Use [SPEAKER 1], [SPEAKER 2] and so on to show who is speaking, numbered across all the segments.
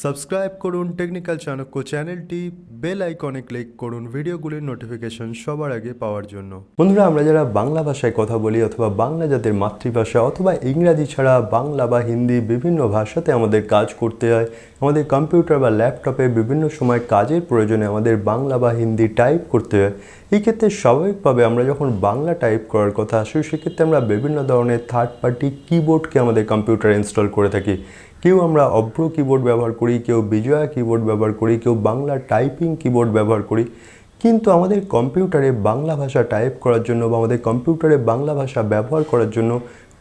[SPEAKER 1] Subscribe করুন technical Chanakya চ্যানেলটি, bell আইকনে ক্লিক করুন ভিডিওগুলির নোটিফিকেশন সবার আগে পাওয়ার জন্য। বন্ধুরা, আমরা যারা বাংলা ভাষায় কথা বলি অথবা বাংলা যাদের মাতৃভাষা অথবা ইংরাজি ছাড়া বাংলা বা হিন্দি বিভিন্ন ভাষাতে আমাদের কাজ করতে হয়, আমাদের কম্পিউটার বা ল্যাপটপে বিভিন্ন সময় কাজের প্রয়োজনে আমাদের বাংলা বা হিন্দি টাইপ করতে হয়। এই ক্ষেত্রে স্বাভাবিকভাবে আমরা যখন বাংলা টাইপ করার কথা আসে সেক্ষেত্রে আমরা বিভিন্ন ধরনের থার্ড পার্টি কিবোর্ডকে আমাদের কম্পিউটারে ইনস্টল করে থাকি। কেউ আমরা অভ্র কিবোর্ড ব্যবহার করি, কেউ বিজয়া কিবোর্ড ব্যবহার করি, কেউ বাংলা টাইপিং কিবোর্ড ব্যবহার করি। কিন্তু আমাদের কম্পিউটারে বাংলা ভাষা টাইপ করার জন্য বা আমাদের কম্পিউটারে বাংলা ভাষা ব্যবহার করার জন্য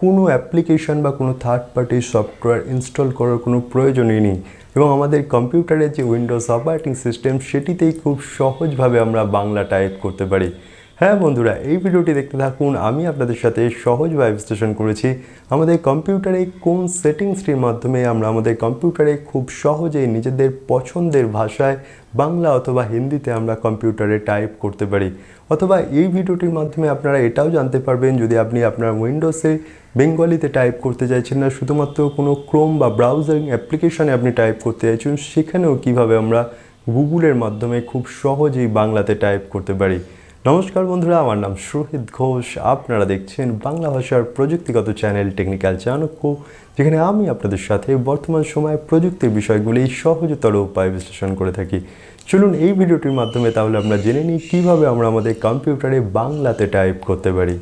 [SPEAKER 1] কোনো অ্যাপ্লিকেশন বা কোনো থার্ড পার্টি সফটওয়্যার ইনস্টল করার কোনো প্রয়োজনই নেই, এবং আমাদের কম্পিউটারের যে উইন্ডোজ অপারেটিং সিস্টেম সেটিতেই খুব সহজভাবে আমরা বাংলা টাইপ করতে পারি। হ্যাঁ বন্ধুরা, এই ভিডিওটি দেখতে থাকুন। আমি আপনাদের সাথে সহজভাবে বিশ্লেষণ করেছি আমাদের কম্পিউটারে কোন সেটিংসটির মাধ্যমে আমরা আমাদের কম্পিউটারে খুব সহজেই নিজেদের পছন্দের ভাষায় বাংলা অথবা হিন্দিতে আমরা কম্পিউটারে টাইপ করতে পারি। অথবা এই ভিডিওটির মাধ্যমে আপনারা এটাও জানতে পারবেন, যদি আপনি আপনার উইন্ডোজে বেঙ্গলিতে টাইপ করতে চাইছেন না, শুধুমাত্র কোনো ক্রোম বা ব্রাউজারিং অ্যাপ্লিকেশানে আপনি টাইপ করতে চাইছেন, সেখানেও কীভাবে আমরা গুগলের মাধ্যমে খুব সহজেই বাংলাতে টাইপ করতে পারি। নমস্কার বন্ধুরা, আমার নাম সুহিত ঘোষ। আপনারা দেখছেন বাংলা ভাষার প্রযুক্তিগত চ্যানেল টেকনিক্যাল চাণক্য, যেখানে আমি আপনাদের সাথে বর্তমান সময়ে প্রযুক্তির বিষয়গুলি সহজতর উপায়ে বিশ্লেষণ করে থাকি। চলুন এই ভিডিওটির মাধ্যমে তাহলে আমরা জেনে নিই কীভাবে আমরা আমাদের কম্পিউটারে বাংলাতে টাইপ করতে পারি।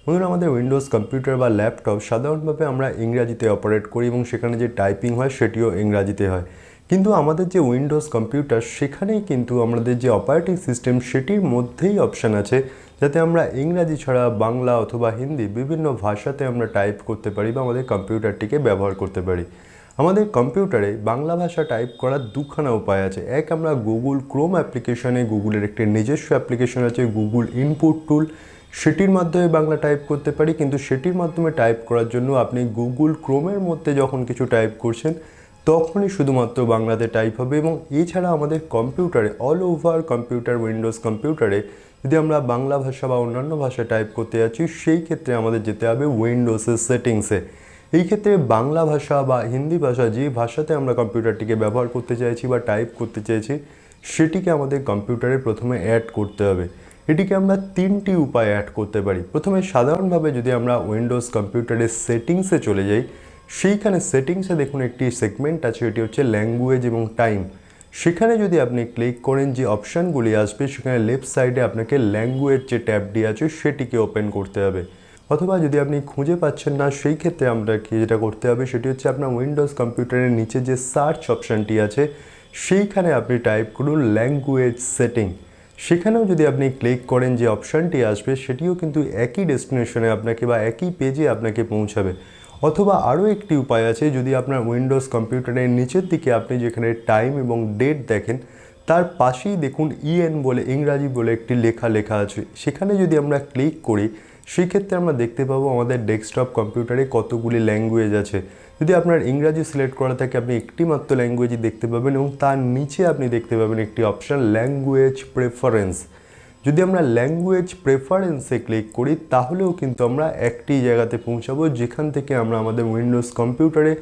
[SPEAKER 1] বন্ধুরা, আমাদের উইন্ডোজ কম্পিউটার বা ল্যাপটপ সাধারণভাবে আমরা ইংরাজিতে অপারেট করি এবং সেখানে যে টাইপিং হয় সেটিও ইংরাজিতে হয়। কিন্তু আমাদের যে উইন্ডোজ কম্পিউটার সেখানেই কিন্তু আমাদের যে অপারেটিং সিস্টেম সেটির মধ্যেই অপশান আছে যাতে আমরা ইংরাজি ছাড়া বাংলা অথবা হিন্দি বিভিন্ন ভাষাতে আমরা টাইপ করতে পারি বা আমাদের কম্পিউটারটিকে ব্যবহার করতে পারি। আমাদের কম্পিউটারে বাংলা ভাষা টাইপ করার দুখানা উপায় আছে। এক, আমরা গুগল ক্রোম অ্যাপ্লিকেশনে, গুগলের একটি নিজস্ব অ্যাপ্লিকেশন আছে গুগল ইনপুট টুল, সেটির মাধ্যমে বাংলা টাইপ করতে পারি। কিন্তু সেটির মাধ্যমে টাইপ করার জন্য আপনি গুগল ক্রোমের মধ্যে যখন কিছু টাইপ করছেন তখনই শুধুমাত্র বাংলাতে টাইপ হবে। এবং এছাড়া আমাদের কম্পিউটারে অল ওভার কম্পিউটার, উইন্ডোজ কম্পিউটারে যদি আমরা বাংলা ভাষা বা অন্যান্য ভাষা টাইপ করতে যাচ্ছি সেই ক্ষেত্রে আমাদের যেতে হবে উইন্ডোজের সেটিংসে। এই ক্ষেত্রে বাংলা ভাষা বা হিন্দি ভাষা যে ভাষাতে আমরা কম্পিউটারটিকে ব্যবহার করতে চাইছি বা টাইপ করতে চাইছি সেটিকে আমাদের কম্পিউটারে প্রথমে অ্যাড করতে হবে। এটিকে আমরা তিনটি উপায়ে অ্যাড করতে পারি। প্রথমে সাধারণভাবে যদি আমরা উইন্ডোজ কম্পিউটারের সেটিংসে চলে যাই, সেইখানে সেটিংসে দেখুন একটি সেগমেন্ট আছে, এটি হচ্ছে ল্যাঙ্গুয়েজ এবং টাইম। সেখানে যদি আপনি ক্লিক করেন যে অপশানগুলি আসবে সেখানে লেফট সাইডে আপনাকে ল্যাঙ্গুয়েজ যে ট্যাবটি আছে সেটিকে ওপেন করতে হবে। অথবা যদি আপনি খুঁজে পাচ্ছেন না সেই ক্ষেত্রে আপনাকে যেটা করতে হবে সেটি হচ্ছে আপনার উইন্ডোজ কম্পিউটারের নিচে যে সার্চ অপশানটি আছে সেইখানে আপনি টাইপ করুন ল্যাঙ্গুয়েজ সেটিং। সেখানেও যদি আপনি ক্লিক করেন যে অপশানটি আসবে সেটিও কিন্তু একই ডেস্টিনেশনে আপনাকে বা একই পেজে আপনাকে পৌঁছাবে। অথবা আরও একটি উপায় আছে, যদি আপনার উইন্ডোজ কম্পিউটারের নিচের দিকে আপনি যেখানে টাইম এবং ডেট দেখেন তার পাশেই দেখুন ইএন বলে ইংরাজি বলে একটি লেখা আছে। সেখানে যদি আমরা ক্লিক করি সেক্ষেত্রে আমরা দেখতে পাবো আমাদের ডেস্কটপ কম্পিউটারে কতগুলি ল্যাঙ্গুয়েজ আছে। যদি আপনার ইংরাজি সিলেক্ট করা থাকে আপনি একটি মাত্র ল্যাঙ্গুয়েজই দেখতে পাবেন এবং তার নিচে আপনি দেখতে পাবেন একটি অপশান ল্যাঙ্গুয়েজ প্রেফারেন্স। যদি আমরা ল্যাঙ্গুয়েজ প্রেফারেন্সে ক্লিক করি তাহলেও কিন্তু আমরা একটি জায়গাতে পৌঁছাবো যেখান থেকে আমরা আমাদের উইন্ডোজ কম্পিউটারে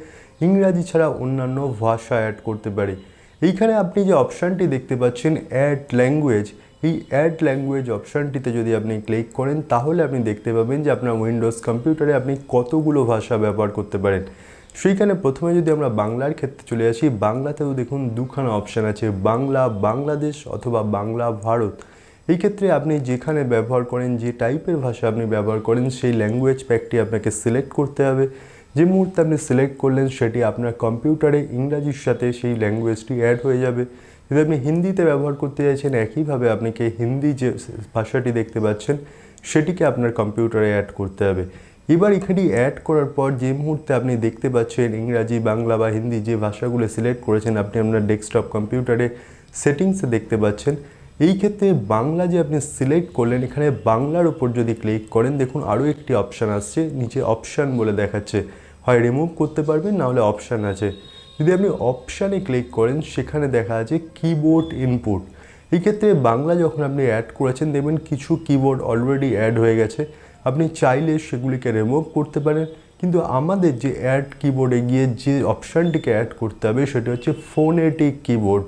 [SPEAKER 1] ইংরাজি ছাড়া অন্যান্য ভাষা অ্যাড করতে পারি। এইখানে আপনি যে অপশানটি দেখতে পাচ্ছেন অ্যাড ল্যাঙ্গুয়েজ, এই অ্যাড ল্যাঙ্গুয়েজ অপশানটিতে যদি আপনি ক্লিক করেন তাহলে আপনি দেখতে পাবেন যে আপনার উইন্ডোজ কম্পিউটারে আপনি কতগুলো ভাষা ব্যবহার করতে পারেন। সেইখানে প্রথমে যদি আমরা বাংলার ক্ষেত্রে চলে আসি, বাংলাতেও দেখুন দুখানা অপশান আছে, বাংলা বাংলাদেশ অথবা বাংলা ভারত। এই ক্ষেত্রে আপনি যেখানে ব্যবহার করেন, যে টাইপের ভাষা আপনি ব্যবহার করেন সেই ল্যাঙ্গুয়েজ প্যাকটি আপনাকে সিলেক্ট করতে হবে। যে মুহূর্তে আপনি সিলেক্ট করলেন সেটি আপনার কম্পিউটারে ইংরাজির সাথে সেই ল্যাঙ্গুয়েজটি অ্যাড হয়ে যাবে। যদি আপনি হিন্দিতে ব্যবহার করতে চাইছেন একইভাবে আপনাকে হিন্দি যে ভাষাটি দেখতে পাচ্ছেন সেটিকে আপনার কম্পিউটারে অ্যাড করতে হবে। এবার এখানে অ্যাড করার পর যে মুহূর্তে আপনি দেখতে পাচ্ছেন ইংরাজি, বাংলা বা হিন্দি যে ভাষাগুলো সিলেক্ট করেছেন আপনি আপনার ডেস্কটপ কম্পিউটারে সেটিংসে দেখতে পাচ্ছেন। এই ক্ষেত্রে বাংলা যে আপনি সিলেক্ট করলেন, এখানে বাংলার উপর যদি ক্লিক করেন দেখুন আরও একটি অপশান আসছে, নিচে অপশান বলে দেখাচ্ছে, হয় রিমুভ করতে পারবেন না হলে অপশান আছে। যদি আপনি অপশানে ক্লিক করেন সেখানে দেখা আছে কিবোর্ড ইনপুট। এই ক্ষেত্রে বাংলা যখন আপনি অ্যাড করেছেন দেখবেন কিছু কিবোর্ড অলরেডি অ্যাড হয়ে গেছে, আপনি চাইলে সেগুলিকে রিমুভ করতে পারেন। কিন্তু আমাদের যে অ্যাড কিবোর্ডে গিয়ে যে অপশানটিকে অ্যাড করতে হবে সেটা হচ্ছে ফোনেটিক কিবোর্ড।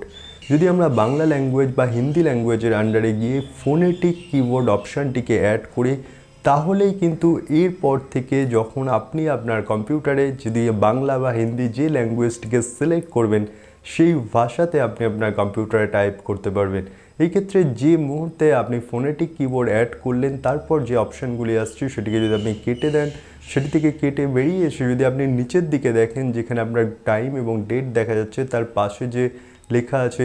[SPEAKER 1] যদি আমরা বাংলা ল্যাঙ্গুয়েজ বা হিন্দি ল্যাঙ্গুয়েজের আন্ডারে গিয়ে ফোনেটিক কিবোর্ড অপশানটিকে অ্যাড করি, তাহলেই কিন্তু এরপর থেকে যখন আপনি আপনার কম্পিউটারে যদি বাংলা বা হিন্দি যে ল্যাঙ্গুয়েজটিকে সিলেক্ট করবেন সেই ভাষাতে আপনি আপনার কম্পিউটারে টাইপ করতে পারবেন। এই ক্ষেত্রে যে মুহূর্তে আপনি ফোনেটিক কিবোর্ড অ্যাড করলেন তারপর যে অপশানগুলি আসছে সেটিকে যদি আপনি কেটে দেন, সেটি থেকে কেটে বেরিয়ে এসে যদি আপনি নিচের দিকে দেখেন যেখানে আপনার টাইম এবং ডেট দেখা যাচ্ছে তার পাশে যে লেখা আছে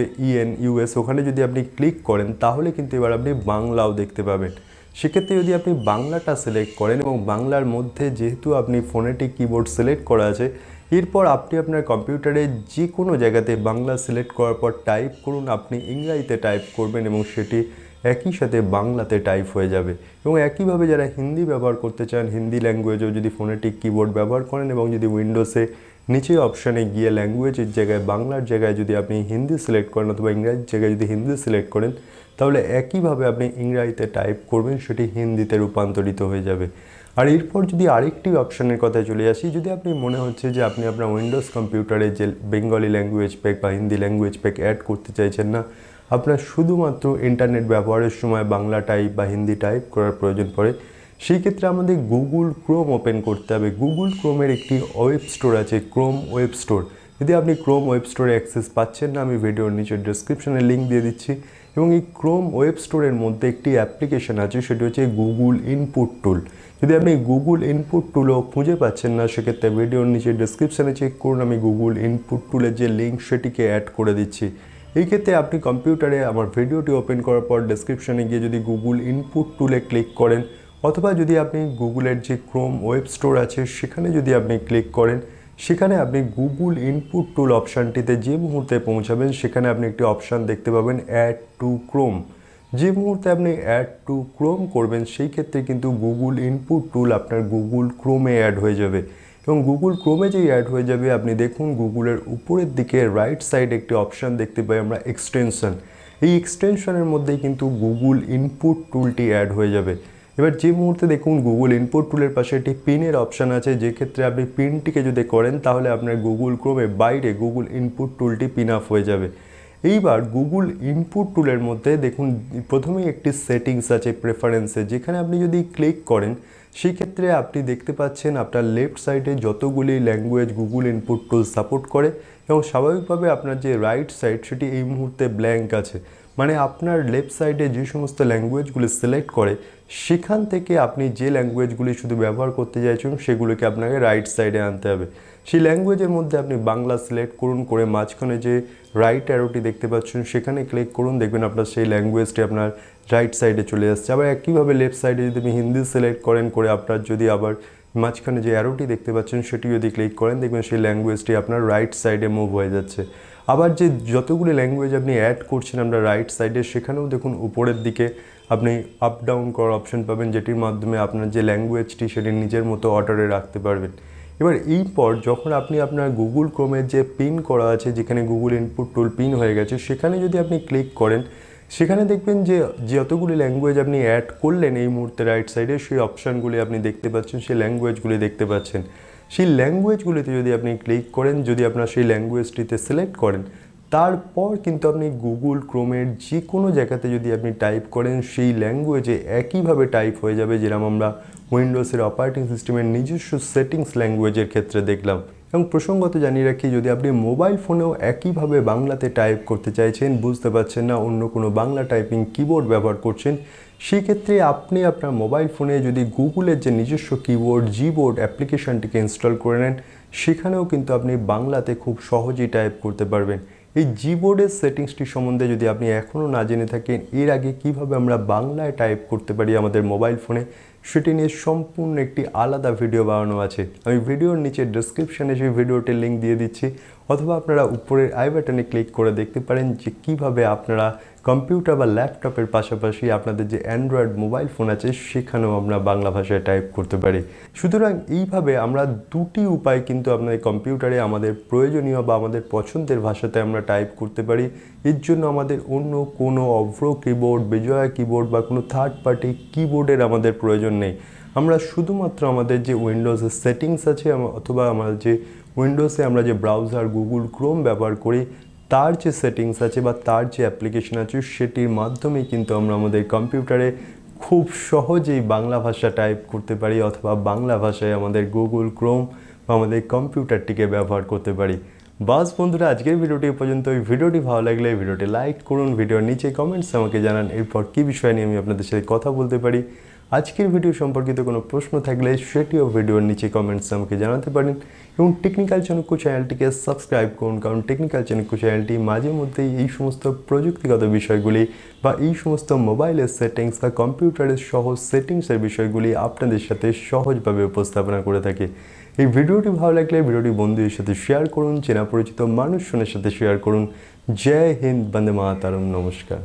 [SPEAKER 1] ইউএস, ওখানে যদি আপনি ক্লিক করেন তাহলে কিন্তু এবার আপনি বাংলাও দেখতে পাবেন। সেক্ষেত্রে যদি আপনি বাংলাটা সিলেক্ট করেন এবং বাংলার মধ্যে যেহেতু আপনি ফোনেটিক কিবোর্ড সিলেক্ট করা আছে, এরপর আপনি আপনার কম্পিউটারে যে কোনো জায়গাতে বাংলা সিলেক্ট করার পর টাইপ করুন, আপনি ইংরাজিতে টাইপ করবেন এবং সেটি একই সাথে বাংলাতে টাইপ হয়ে যাবে। এবং একইভাবে যারা হিন্দি ব্যবহার করতে চান, হিন্দি ল্যাঙ্গুয়েজেও যদি ফোনেটিক কিবোর্ড ব্যবহার করেন এবং যদি উইন্ডোজে নিচে অপশানে গিয়ে ল্যাঙ্গুয়েজের জায়গায় বাংলার জায়গায় যদি আপনি হিন্দি সিলেক্ট করেন অথবা ইংরাজির জায়গায় যদি হিন্দি সিলেক্ট করেন, তাহলে একইভাবে আপনি ইংরাজিতে টাইপ করবেন, সেটি হিন্দিতে রূপান্তরিত হয়ে যাবে। আর এরপর যদি আরেকটি অপশানের কথায় চলে আসি, যদি আপনি মনে হচ্ছে যে আপনি আপনার উইন্ডোজ কম্পিউটারে যে বেঙ্গলি ল্যাঙ্গুয়েজ প্যাক বা হিন্দি ল্যাঙ্গুয়েজ প্যাক অ্যাড করতে চাইছেন না, আপনার শুধুমাত্র ইন্টারনেট ব্যবহারের সময় বাংলা টাইপ বা হিন্দি টাইপ করার প্রয়োজন পড়ে, সেই ক্ষেত্রে আমাদের গুগল ক্রোম ওপেন করতে হবে। গুগল ক্রোমের একটি ওয়েব স্টোর আছে, ক্রোম ওয়েব স্টোর। যদি আপনি ক্রোম ওয়েব স্টোরে অ্যাক্সেস পাচ্ছেন না, আমি ভিডিওর নিচের ডিসক্রিপশনে লিঙ্ক দিয়ে দিচ্ছি। এবং এই ক্রোম ওয়েব স্টোরের মধ্যে একটি অ্যাপ্লিকেশন আছে, সেটি হচ্ছে গুগল ইনপুট টুল। যদি আপনি গুগল ইনপুট টুলও খুঁজে পাচ্ছেন না, সেক্ষেত্রে ভিডিওর নিচের ডিসক্রিপশানে চেক করুন, আমি গুগল ইনপুট টুলের যে লিঙ্ক সেটিকে অ্যাড করে দিচ্ছি। এই ক্ষেত্রে আপনি কম্পিউটারে আমার ভিডিওটি ওপেন করার পর ডেসক্রিপশনে গিয়ে যদি গুগল ইনপুট টুলে ক্লিক করেন অথবা যদি আপনি গুগলের যে ক্রোম ওয়েব স্টোর আছে সেখানে যদি আপনি ক্লিক করেন, সেখানে আপনি গুগল ইনপুট টুল অপশানটিতে যে মুহূর্তে পৌঁছাবেন সেখানে আপনি একটি অপশান দেখতে পাবেন অ্যাড টু ক্রোম। যে মুহূর্তে আপনি অ্যাড টু ক্রোম করবেন সেই ক্ষেত্রে কিন্তু গুগল ইনপুট টুল আপনার গুগল ক্রোমে অ্যাড হয়ে যাবে। এবং গুগল ক্রোমে যেই অ্যাড হয়ে যাবে, আপনি দেখুন গুগলের উপরের দিকে রাইট সাইডে একটি অপশান দেখতে পাই আমরা এক্সটেনশন। এই এক্সটেনশনের মধ্যেই কিন্তু গুগল ইনপুট টুলটি অ্যাড হয়ে যাবে। এবার যে মুহূর্তে দেখুন গুগল ইনপুট টুলের পাশে একটি পিনের অপশান আছে, যে ক্ষেত্রে আপনি পিনটিকে যদি করেন তাহলে আপনার গুগল ক্রোমে বাইরে গুগল ইনপুট টুলটি পিন আপ হয়ে যাবে। এইবার গুগল ইনপুট টুলের মধ্যে দেখুন প্রথমেই একটি সেটিংস আছে প্রেফারেন্সে, যেখানে আপনি যদি ক্লিক করেন সেই ক্ষেত্রে আপনি দেখতে পাচ্ছেন আপনার লেফট সাইডে যতগুলি ল্যাঙ্গুয়েজ গুগল ইনপুট টুল সাপোর্ট করে এবং স্বাভাবিকভাবে আপনার যে রাইট সাইড সেটি এই মুহূর্তে ব্ল্যাঙ্ক আছে। মানে আপনার লেফট সাইডে যে সমস্ত ল্যাঙ্গুয়েজগুলি সিলেক্ট করে সেখান থেকে আপনি যে ল্যাঙ্গুয়েজগুলি শুধু ব্যবহার করতে চাইছেন সেগুলোকে আপনাকে রাইট সাইডে আনতে হবে। সেই ল্যাঙ্গুয়েজের মধ্যে আপনি বাংলা সিলেক্ট করুন, করে মাঝখানে যে রাইট অ্যারোটি দেখতে পাচ্ছেন সেখানে ক্লিক করুন, দেখবেন আপনার সেই ল্যাঙ্গুয়েজটি আপনার রাইট সাইডে চলে আসছে। আবার একইভাবে লেফট সাইডে যদি আপনি হিন্দি সিলেক্ট করেন, করে আপনার যদি আবার মাঝখানে যে অ্যারোটি দেখতে পাচ্ছেন সেটি যদি ক্লিক করেন, দেখবেন সেই ল্যাঙ্গুয়েজটি আপনার রাইট সাইডে মুভ হয়ে যাচ্ছে। আবার যে যতগুলি ল্যাঙ্গুয়েজ আপনি অ্যাড করছেন আপনার রাইট সাইডে, সেখানেও দেখুন উপরের দিকে আপনি আপ ডাউন করার অপশন পাবেন, যেটির মাধ্যমে আপনার যে ল্যাঙ্গুয়েজটি সেটি নিজের মতো অর্ডারে রাখতে পারবেন। এবার এই পর যখন আপনি আপনার গুগল ক্রোমের যে পিন করা আছে, যেখানে গুগল ইনপুট টুল পিন হয়ে গেছে, সেখানে যদি আপনি ক্লিক করেন সেখানে দেখবেন যে যতগুলি ল্যাঙ্গুয়েজ আপনি অ্যাড করলেন এই মুহূর্তে রাইট সাইডে সেই অপশানগুলি আপনি দেখতে পাচ্ছেন, সেই ল্যাঙ্গুয়েজগুলি দেখতে পাচ্ছেন। সেই ল্যাঙ্গুয়েজগুলিতে যদি আপনি ক্লিক করেন, যদি আপনার সেই ল্যাঙ্গুয়েজটিতে সিলেক্ট করেন, তারপর কিন্তু আপনি গুগল ক্রোমের যে কোনো জায়গাতে যদি আপনি টাইপ করেন সেই ল্যাঙ্গুয়েজে একইভাবে টাইপ হয়ে যাবে, যেরকম আমরা উইন্ডোজের অপারেটিং সিস্টেমের নিজস্ব সেটিংস ল্যাঙ্গুয়েজের ক্ষেত্রে দেখলাম। এবং প্রসঙ্গত জানিয়ে রাখি, যদি আপনি মোবাইল ফোনেও একইভাবে বাংলাতে টাইপ করতে চাইছেন, বুঝতে পারছেন না অন্য কোনো বাংলা টাইপিং কিবোর্ড ব্যবহার করছেন, সেক্ষেত্রে আপনি আপনার মোবাইল ফোনে যদি গুগলের যে নিজস্ব কিবোর্ড জিবোর্ড অ্যাপ্লিকেশনটিকে ইনস্টল করে নেন, সেখানেও কিন্তু আপনি বাংলাতে খুব সহজেই টাইপ করতে পারবেন। এই জিবোর্ডের সেটিংসটি সম্বন্ধে যদি আপনি এখনও না জেনে থাকেন, এর আগে কিভাবে আমরা বাংলায় টাইপ করতে পারি আমাদের মোবাইল ফোনে, সেটি নিয়ে সম্পূর্ণ একটি আলাদা ভিডিও বানানো আছে। আমি ভিডিওর নিচে ডেসক্রিপশানে সেই ভিডিওটির লিঙ্ক দিয়ে দিচ্ছি, অথবা আপনারা উপরের আই বাটনে ক্লিক করে দেখতে পারেন যে কীভাবে আপনারা কম্পিউটার বা ল্যাপটপের পাশাপাশি আপনাদের যে অ্যান্ড্রয়েড মোবাইল ফোন আছে সেখানেও আমরা বাংলা ভাষায় টাইপ করতে পারি। সুতরাং এইভাবে আমরা দুটি উপায় কিন্তু আপনাদের কম্পিউটারে আমাদের প্রয়োজনীয় বা আমাদের পছন্দের ভাষাতে আমরা টাইপ করতে পারি। এর জন্য আমাদের অন্য কোনো অভ্র কিবোর্ড, বিজয়া কিবোর্ড বা কোনো থার্ড পার্টি কিবোর্ডের আমাদের প্রয়োজন নেই। আমরা শুধুমাত্র আমাদের যে উইন্ডোজের সেটিংস আছে অথবা আমাদের যে উইন্ডোজে আমরা যে ব্রাউজার গুগল ক্রোম ব্যবহার করি তার যে সেটিংস আছে বা তার যে অ্যাপ্লিকেশন আছে সেটির মাধ্যমেই কিন্তু আমরা আমাদের কম্পিউটারে খুব সহজেই বাংলা ভাষা টাইপ করতে পারি অথবা বাংলা ভাষায় আমাদের গুগল ক্রোম বা আমাদের কম্পিউটারটিকে ব্যবহার করতে পারি। বাস বন্ধুরা, আজকের ভিডিওটি পর্যন্ত। এই ভিডিওটি ভালো লাগলে ভিডিওটি লাইক করুন, ভিডিওর নিচে কমেন্টস আমাকে জানান এরপর কী বিষয় নিয়ে আমি আপনাদের সাথে কথা বলতে পারি। আজকের ভিডিও সম্পর্কিত কোনো প্রশ্ন থাকলে সেটিও ভিডিওর নিচে কমেন্টস আমাকে জানাতে পারেন এবং টেকনিক্যাল চাণক্য চ্যানেলটিকে সাবস্ক্রাইব করুন, কারণ টেকনিক্যাল চাণক্য চ্যানেলটি মাঝে মধ্যেই এই সমস্ত প্রযুক্তিগত বিষয়গুলি বা এই সমস্ত মোবাইলের সেটিংস বা কম্পিউটারের সহজ সেটিংসের বিষয়গুলি আপনাদের সাথে সহজভাবে উপস্থাপনা করে থাকে। এই ভিডিওটি ভালো লাগলে ভিডিওটি বন্ধুদের সাথে শেয়ার করুন, চেনা পরিচিত মানুষজনের সাথে শেয়ার করুন। জয় হিন্দ, বন্দে মাতরম, নমস্কার।